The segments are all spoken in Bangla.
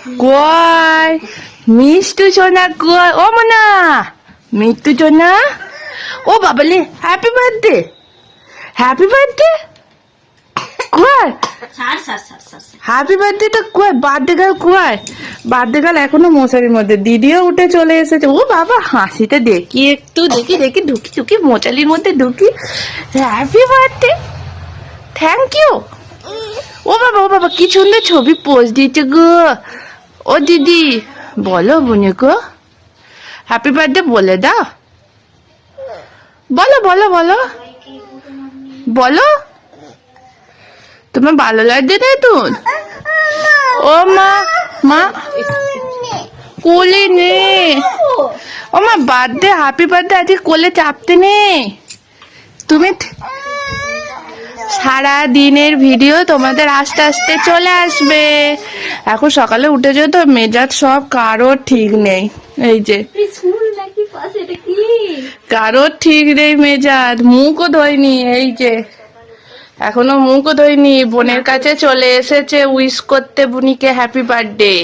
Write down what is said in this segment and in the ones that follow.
কই মিষ্টু সোনা কই ও মনা মিষ্টু সোনা ও বাবালে হ্যাপি বার্থডে কই হ্যাপি বার্থডেটা কই বার্থডে গার্ল কই বার্থডে গার্ল এখনো মশারির মধ্যে দিদিও উঠে চলে এসেছে ও বাবা হাসিতে দেখি একটু দেখি ঢুকি মোচালির মধ্যে ঢুকি হ্যাপি বার্থডে থ্যাংক ইউ ও বাবা কি সুন্দর ছবি পোস্ট দিয়েছে গো ও দিদি বলো বুনি গো হ্যাপি বার্থডে বলে দাও বলো তোমার ভালো লাগছে না তুই ও মা কোলে নে ও মা বার্থডে হ্যাপি বার্থডে আজকে কোলে চাপতে নেই তুমি সারা দিনের ভিডিও তোমাদের আস্তে আস্তে চলে আসবে এখন সকালে উঠে যেত মেজাজ সব কারোর ঠিক নেই এই যে কারোর ঠিক নেই মেজাজ মুখও ধোয়নি এই যে এখনো মুখও ধোয়নি বোনের কাছে চলে এসেছে উইশ করতে বুনিকে হ্যাপি বার্থডে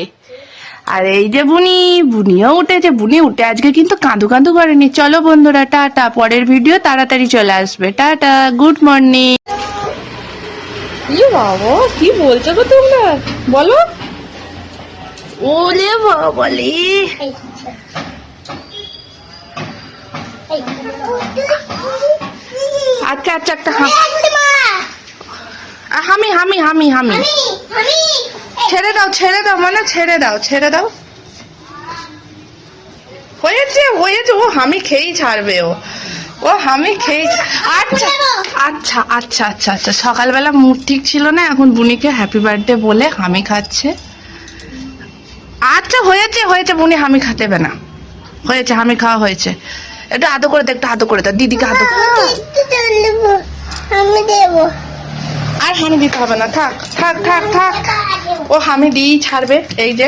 আর এই যে বুনিও উঠেছে বুনি উঠে আজকে কিন্তু কাঁদু করেনি চলো বন্ধুরা টাটা পরের ভিডিও তাড়াতাড়ি চলে আসবে টাটা গুড মর্নিং বাবা কি বলছো গো তোমরা বলো ওলে বাবালে আচ্ছা একটা হামি ছেড়ে দাও মানে ছেড়ে দাও হয়েছে ও হামি খেয়েই ছাড়বে ও হামি খেয়ে আচ্ছা সকালবেলা মুড ঠিক ছিল না এখন বুনিকে হ্যাপি বার্থডে বলে হামি খাচ্ছে আচ্ছা হয়েছে বুনি হামি খাতে হবে না হয়েছে হামি খাওয়া হয়েছে একটু আদর করে দাও দিদিকে আদর আর হামি দিতে হবে না থাক ও হামি দিয়েই ছাড়বে এই যে